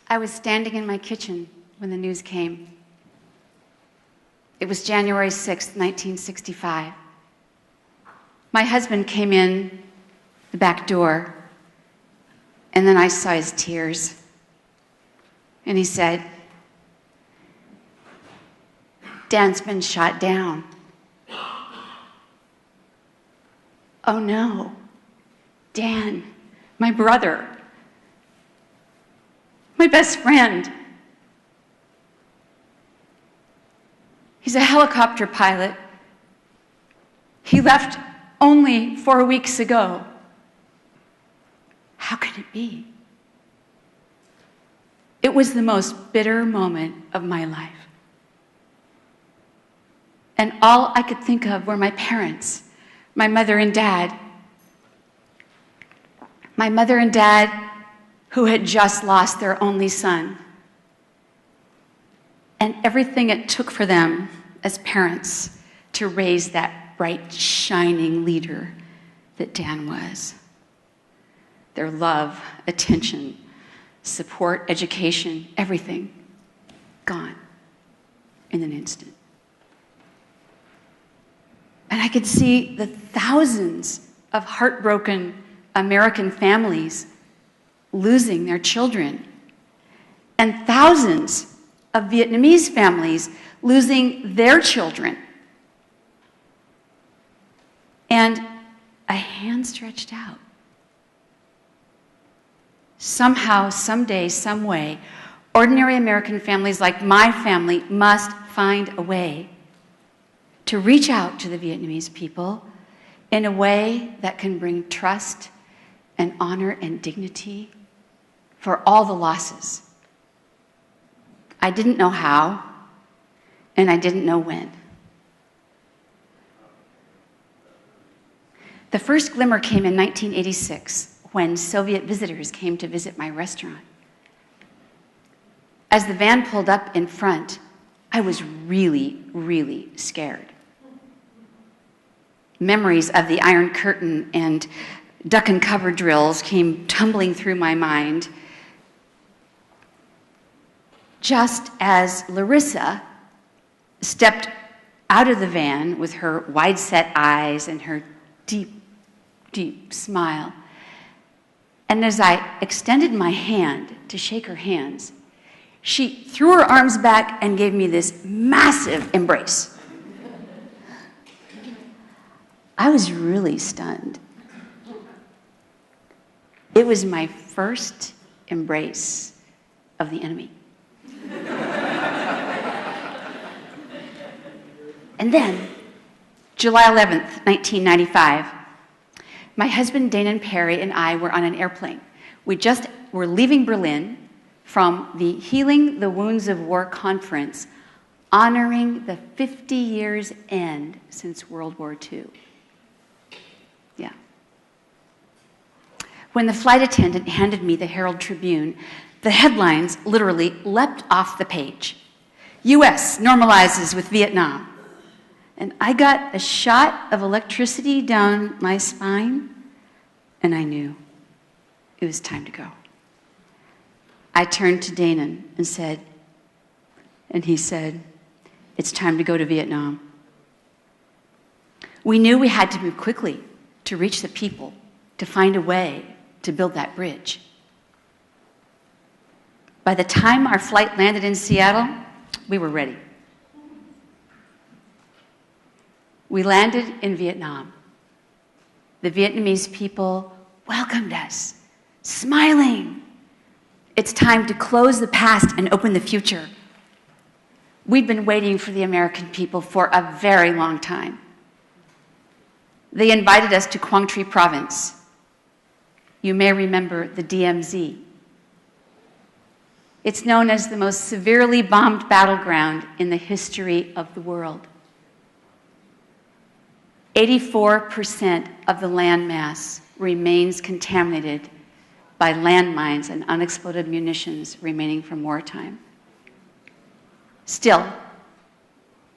I was standing in my kitchen when the news came. It was January 6th, 1965. My husband came in the back door, and then I saw his tears. And he said, "Dan's been shot down." Oh no, Dan, my brother, my best friend. He's a helicopter pilot. He left only 4 weeks ago. How could it be? It was the most bitter moment of my life. And all I could think of were my parents, my mother and dad. My mother and dad, who had just lost their only son. And everything it took for them as parents to raise that bright, shining leader that Dan was. Their love, attention, support, education, everything gone in an instant. And I could see the thousands of heartbroken American families losing their children, and thousands of Vietnamese families losing their children. And a hand stretched out. Somehow, someday, some way, ordinary American families like my family must find a way to reach out to the Vietnamese people in a way that can bring trust and honor and dignity for all the losses. I didn't know how, and I didn't know when. The first glimmer came in 1986 when Soviet visitors came to visit my restaurant. As the van pulled up in front, I was really, really scared. Memories of the Iron Curtain and duck and cover drills came tumbling through my mind, just as Larissa stepped out of the van with her wide-set eyes and her deep, deep smile. And as I extended my hand to shake her hands, she threw her arms back and gave me this massive embrace. I was really stunned. It was my first embrace of the enemy. And then, July 11th, 1995, my husband Danaan Parry and I were on an airplane. We just were leaving Berlin from the Healing the Wounds of War conference, honoring the 50 years end since World War II. Yeah. When the flight attendant handed me the Herald Tribune, the headlines literally leapt off the page. U.S. normalizes with Vietnam. And I got a shot of electricity down my spine, and I knew it was time to go. I turned to Danaan and said, and he said, "It's time to go to Vietnam." We knew we had to move quickly to reach the people, to find a way to build that bridge. By the time our flight landed in Seattle, we were ready. We landed in Vietnam. The Vietnamese people welcomed us, smiling. It's time to close the past and open the future. We'd been waiting for the American people for a very long time. They invited us to Quang Tri Province. You may remember the DMZ. It's known as the most severely bombed battleground in the history of the world. 84% of the landmass remains contaminated by landmines and unexploded munitions remaining from wartime. Still,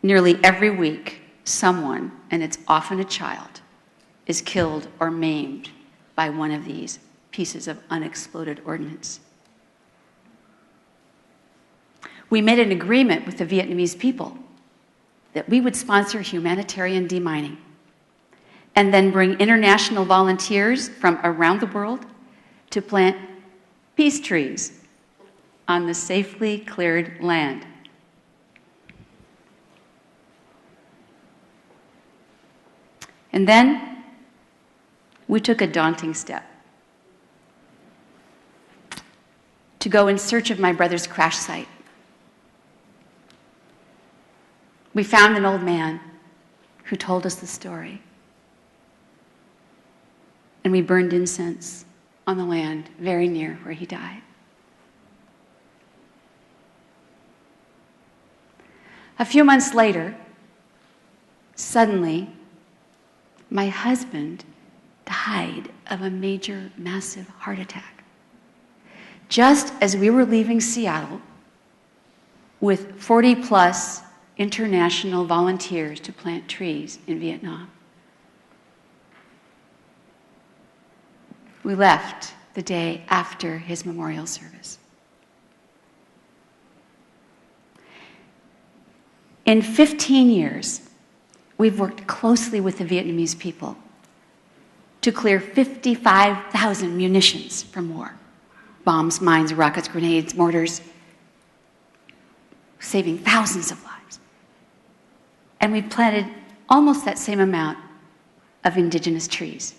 nearly every week, someone, and it's often a child, is killed or maimed by one of these pieces of unexploded ordnance. We made an agreement with the Vietnamese people that we would sponsor humanitarian demining and then bring international volunteers from around the world to plant peace trees on the safely cleared land. And then we took a daunting step to go in search of my brother's crash site. We found an old man who told us the story. And we burned incense on the land very near where he died. A few months later, suddenly, my husband died of a major, massive heart attack. Just as we were leaving Seattle with 40+ international volunteers to plant trees in Vietnam. We left the day after his memorial service. In 15 years, we've worked closely with the Vietnamese people to clear 55,000 munitions from war. Bombs, mines, rockets, grenades, mortars, saving thousands of lives. And we planted almost that same amount of indigenous trees.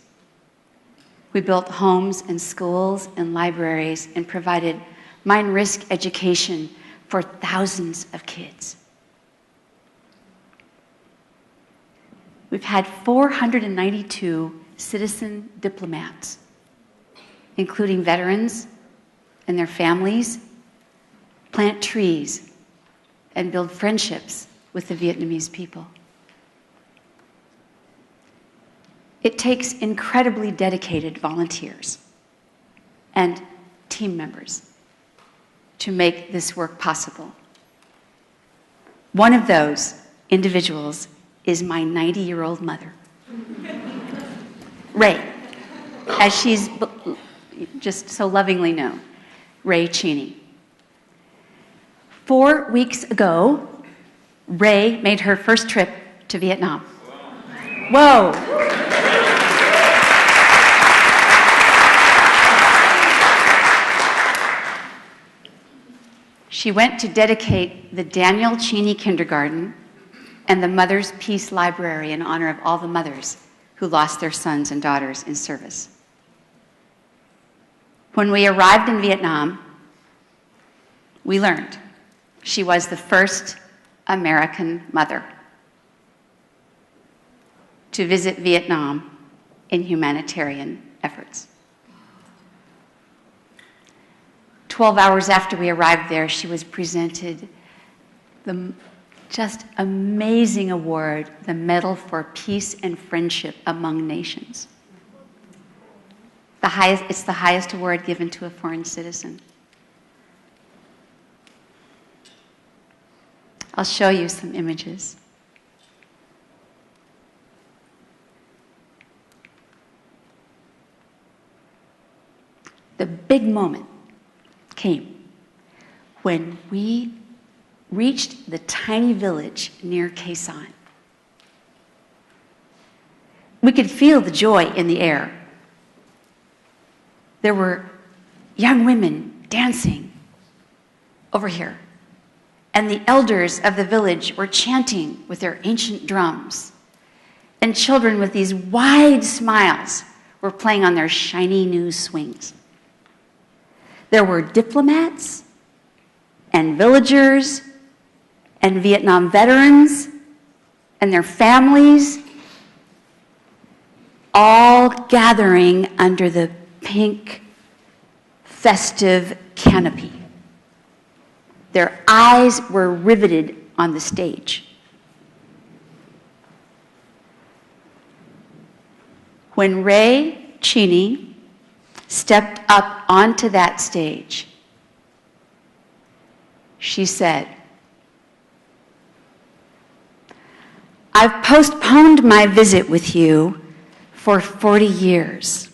We built homes and schools and libraries and provided mine risk education for thousands of kids. We've had 492 citizen diplomats, including veterans and their families, plant trees and build friendships with the Vietnamese people. It takes incredibly dedicated volunteers and team members to make this work possible. One of those individuals is my 90-year-old mother, Ray, as she's just so lovingly known, Ray Cheney. 4 weeks ago, Ray made her first trip to Vietnam. Whoa! She went to dedicate the Daniel Cheney Kindergarten and the Mother's Peace Library in honor of all the mothers who lost their sons and daughters in service. When we arrived in Vietnam, we learned she was the first American mother to visit Vietnam in humanitarian efforts. 12 hours after we arrived there, she was presented the just amazing award, the Medal for Peace and Friendship Among Nations. It's the highest award given to a foreign citizen. I'll show you some images. The big moment came when we reached the tiny village near Khe Sanh. We could feel the joy in the air. There were young women dancing over here, and the elders of the village were chanting with their ancient drums, and children with these wide smiles were playing on their shiny new swings. There were diplomats and villagers and Vietnam veterans and their families all gathering under the pink, festive canopy. Their eyes were riveted on the stage. When Ray Cheney stepped up onto that stage, she said, "I've postponed my visit with you for 40 years.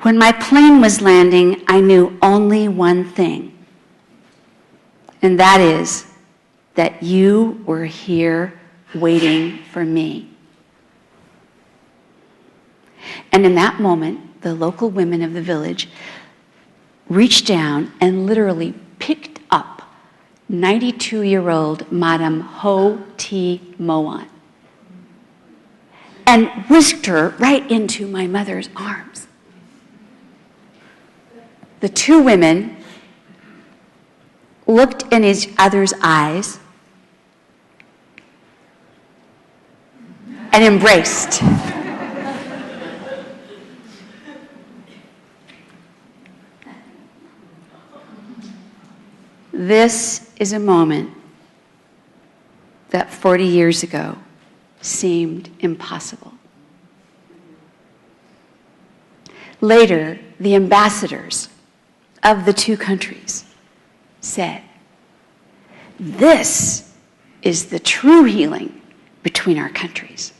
When my plane was landing, I knew only one thing, and that is that you were here waiting for me. And in that moment, the local women of the village reached down and literally picked up 92-year-old Madame Ho Thi Moan and whisked her right into my mother's arms. The two women looked in each other's eyes and embraced. This is a moment that 40 years ago seemed impossible. Later, the ambassadors of the two countries said, "This is the true healing between our countries."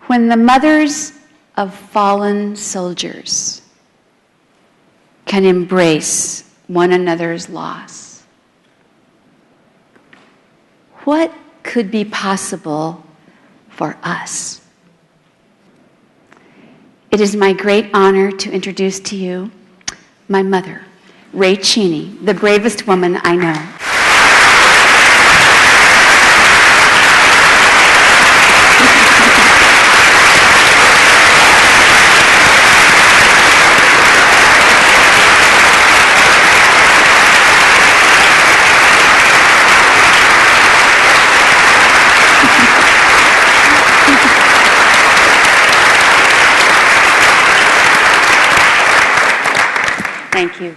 When the mothers of fallen soldiers can embrace one another's loss, what could be possible for us? It is my great honor to introduce to you my mother, Ray Cheney, the bravest woman I know. Thank you.